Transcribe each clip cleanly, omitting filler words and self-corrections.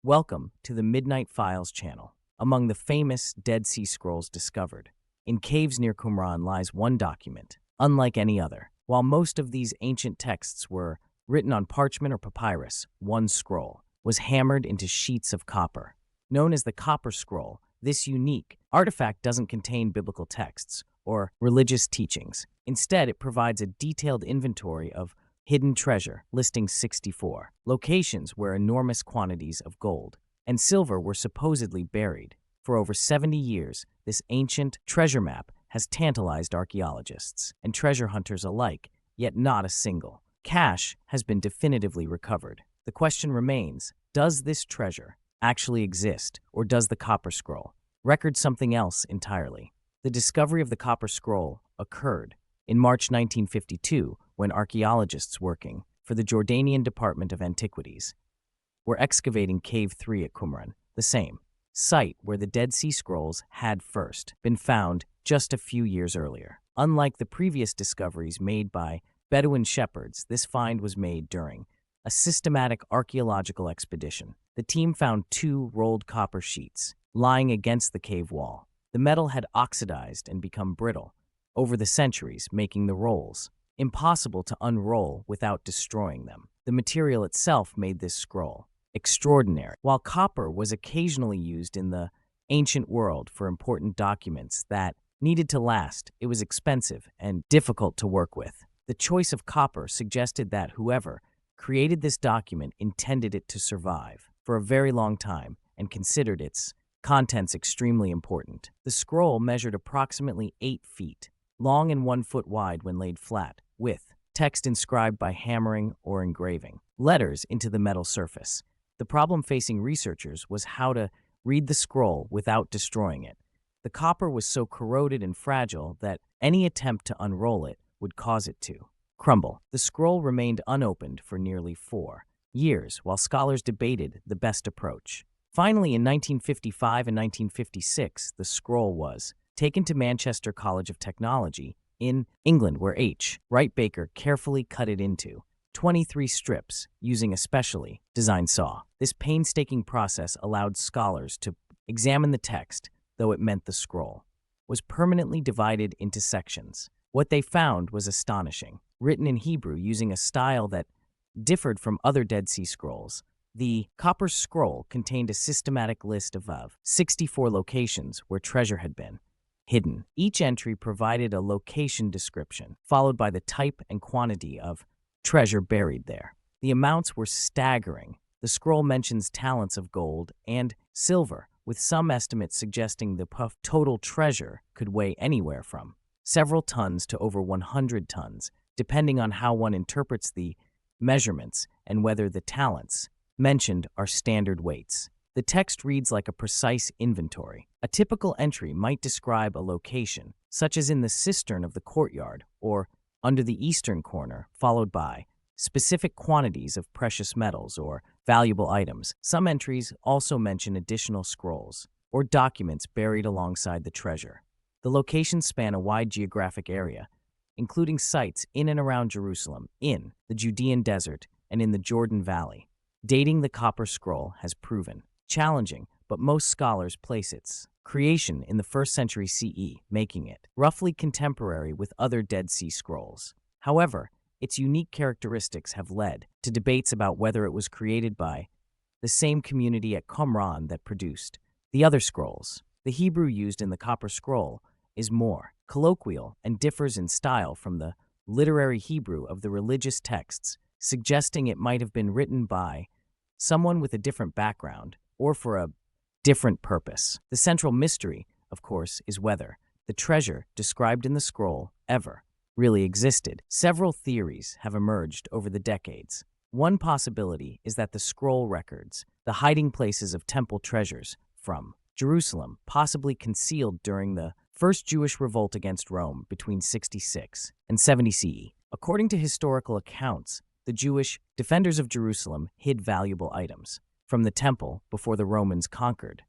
Welcome to the Midnight Files channel. Among the famous Dead Sea Scrolls discovered, in caves near Qumran lies one document, unlike any other. While most of these ancient texts were written on parchment or papyrus, one scroll was hammered into sheets of copper. Known as the Copper Scroll, this unique artifact doesn't contain biblical texts or religious teachings. Instead, it provides a detailed inventory of hidden treasure, listing 64 locations where enormous quantities of gold and silver were supposedly buried. For over 70 years, this ancient treasure map has tantalized archaeologists and treasure hunters alike, yet not a single cache has been definitively recovered. The question remains, does this treasure actually exist, or does the Copper Scroll record something else entirely? The discovery of the Copper Scroll occurred in March 1952, when archaeologists working for the Jordanian Department of Antiquities were excavating Cave 3 at Qumran, the same site where the Dead Sea Scrolls had first been found just a few years earlier. Unlike the previous discoveries made by Bedouin shepherds, this find was made during a systematic archaeological expedition. The team found 2 rolled copper sheets lying against the cave wall. The metal had oxidized and become brittle over the centuries, making the rolls impossible to unroll without destroying them. The material itself made this scroll extraordinary. While copper was occasionally used in the ancient world for important documents that needed to last, it was expensive and difficult to work with. The choice of copper suggested that whoever created this document intended it to survive for a very long time and considered its contents extremely important. The scroll measured approximately 8 feet long and 1 foot wide when laid flat, with text inscribed by hammering or engraving letters into the metal surface. The problem facing researchers was how to read the scroll without destroying it. The copper was so corroded and fragile that any attempt to unroll it would cause it to crumble. The scroll remained unopened for nearly 4 years while scholars debated the best approach. Finally, in 1955 and 1956, the scroll was taken to Manchester College of Technology in England, where H. Wright Baker carefully cut it into 23 strips using a specially designed saw. This painstaking process allowed scholars to examine the text, though it meant the scroll was permanently divided into sections. What they found was astonishing. Written in Hebrew using a style that differed from other Dead Sea Scrolls, the Copper Scroll contained a systematic list of 64 locations where treasure had been hidden. Each entry provided a location description, followed by the type and quantity of treasure buried there. The amounts were staggering. The scroll mentions talents of gold and silver, with some estimates suggesting the total treasure could weigh anywhere from several tons to over 100 tons, depending on how one interprets the measurements and whether the talents mentioned are standard weights. The text reads like a precise inventory. A typical entry might describe a location, such as in the cistern of the courtyard or under the eastern corner, followed by specific quantities of precious metals or valuable items. Some entries also mention additional scrolls or documents buried alongside the treasure. The locations span a wide geographic area, including sites in and around Jerusalem, in the Judean Desert, and in the Jordan Valley. Dating the Copper Scroll has proven challenging, but most scholars place its creation in the 1st century CE, making it roughly contemporary with other Dead Sea Scrolls. However, its unique characteristics have led to debates about whether it was created by the same community at Qumran that produced the other scrolls. The Hebrew used in the Copper Scroll is more colloquial and differs in style from the literary Hebrew of the religious texts, suggesting it might have been written by someone with a different background or for a different purpose. The central mystery, of course, is whether the treasure described in the scroll ever really existed. Several theories have emerged over the decades. One possibility is that the scroll records the hiding places of temple treasures from Jerusalem, possibly concealed during the First Jewish Revolt against Rome between 66 and 70 CE. According to historical accounts, the Jewish defenders of Jerusalem hid valuable items from the temple before the Romans conquered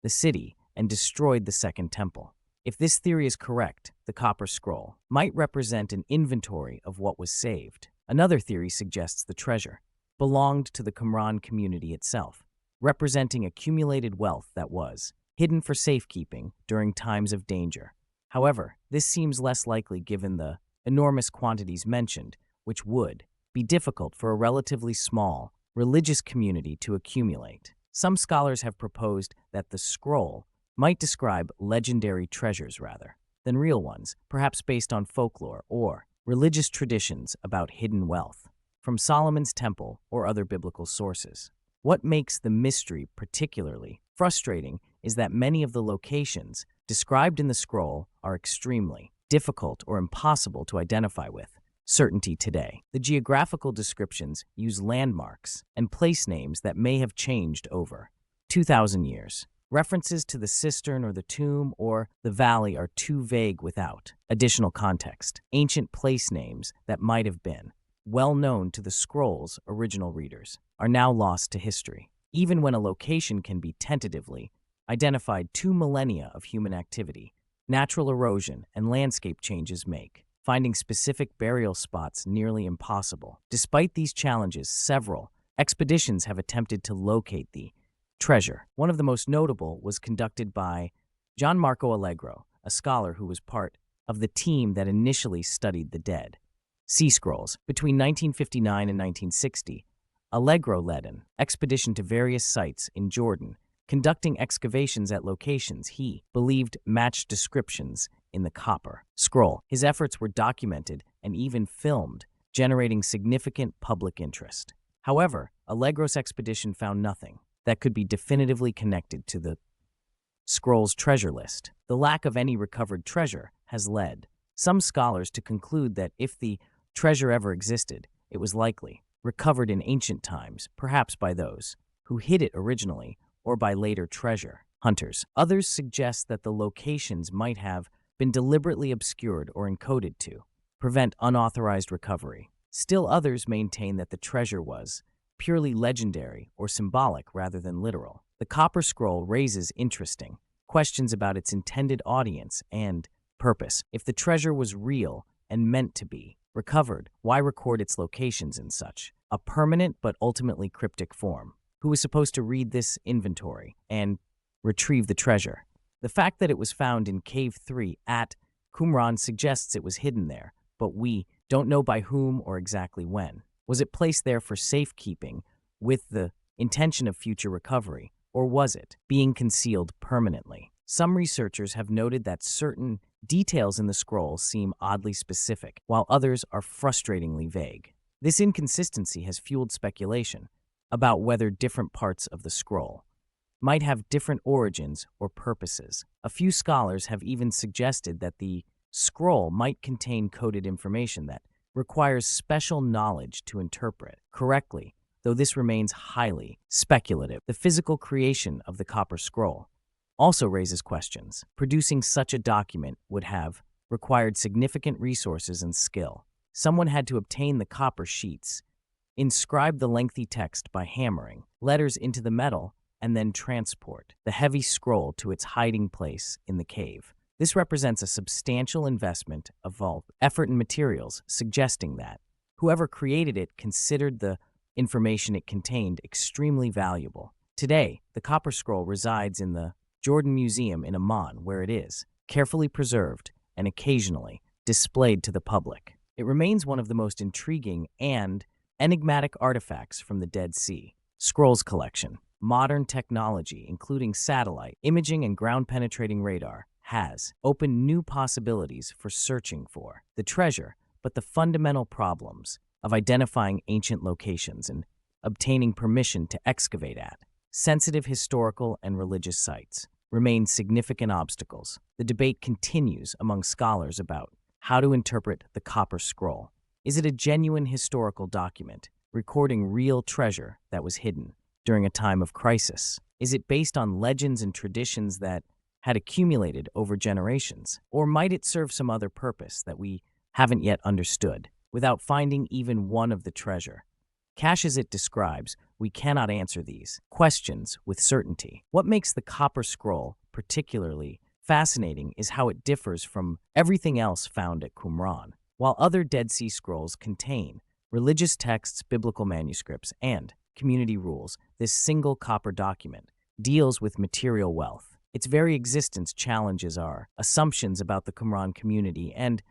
the city and destroyed the Second Temple. If this theory is correct, the Copper Scroll might represent an inventory of what was saved. Another theory suggests the treasure belonged to the Qumran community itself, representing accumulated wealth that was hidden for safekeeping during times of danger. However, this seems less likely given the enormous quantities mentioned, which would be difficult for a relatively small religious community to accumulate. Some scholars have proposed that the scroll might describe legendary treasures rather than real ones, perhaps based on folklore or religious traditions about hidden wealth from Solomon's temple or other biblical sources. What makes the mystery particularly frustrating is that many of the locations described in the scroll are extremely difficult or impossible to identify with certainty today. The geographical descriptions use landmarks and place names that may have changed over 2,000 years. References to the cistern or the tomb or the valley are too vague without additional context. Ancient place names that might have been well known to the scroll's original readers are now lost to history. Even when a location can be tentatively identified, 2 millennia of human activity, natural erosion, and landscape changes make finding specific burial spots nearly impossible. Despite these challenges, several expeditions have attempted to locate the treasure. One of the most notable was conducted by John Marco Allegro, a scholar who was part of the team that initially studied the Dead Sea Scrolls. Between 1959 and 1960, Allegro led an expedition to various sites in Jordan, conducting excavations at locations he believed matched descriptions in the copper scroll. His efforts were documented and even filmed, generating significant public interest. However, Allegro's expedition found nothing that could be definitively connected to the scroll's treasure list. The lack of any recovered treasure has led some scholars to conclude that if the treasure ever existed, it was likely recovered in ancient times, perhaps by those who hid it originally or by later treasure hunters. Others suggest that the locations might have been deliberately obscured or encoded to prevent unauthorized recovery. Still others maintain that the treasure was purely legendary or symbolic rather than literal. The Copper Scroll raises interesting questions about its intended audience and purpose. If the treasure was real and meant to be recovered, why record its locations in such a permanent but ultimately cryptic form? Who was supposed to read this inventory and retrieve the treasure? The fact that it was found in Cave 3 at Qumran suggests it was hidden there, but we don't know by whom or exactly when. Was it placed there for safekeeping with the intention of future recovery, or was it being concealed permanently? Some researchers have noted that certain details in the scroll seem oddly specific, while others are frustratingly vague. This inconsistency has fueled speculation about whether different parts of the scroll might have different origins or purposes. A few scholars have even suggested that the scroll might contain coded information that requires special knowledge to interpret correctly, though this remains highly speculative. The physical creation of the Copper Scroll also raises questions. Producing such a document would have required significant resources and skill. Someone had to obtain the copper sheets, inscribe the lengthy text by hammering letters into the metal, and then transport the heavy scroll to its hiding place in the cave. This represents a substantial investment of effort and materials, suggesting that whoever created it considered the information it contained extremely valuable. Today, the Copper Scroll resides in the Jordan Museum in Amman, where it is carefully preserved and occasionally displayed to the public. It remains one of the most intriguing and enigmatic artifacts from the Dead Sea Scrolls collection. Modern technology, including satellite imaging and ground-penetrating radar, has opened new possibilities for searching for the treasure, but the fundamental problems of identifying ancient locations and obtaining permission to excavate at sensitive historical and religious sites remain significant obstacles. The debate continues among scholars about how to interpret the Copper Scroll. Is it a genuine historical document recording real treasure that was hidden during a time of crisis? Is it based on legends and traditions that had accumulated over generations? Or might it serve some other purpose that we haven't yet understood? Without finding even one of the treasure caches it describes, we cannot answer these questions with certainty. What makes the Copper Scroll particularly fascinating is how it differs from everything else found at Qumran. While other Dead Sea Scrolls contain religious texts, biblical manuscripts, and community rules, this single copper document deals with material wealth. Its very existence challenges our assumptions about the Qumran community and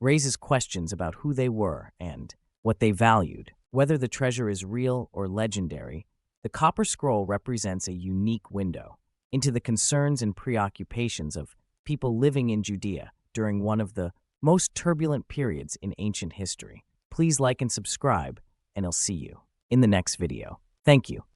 raises questions about who they were and what they valued. Whether the treasure is real or legendary, the copper scroll represents a unique window into the concerns and preoccupations of people living in Judea during one of the most turbulent periods in ancient history. Please like and subscribe, and I'll see you in the next video. Thank you.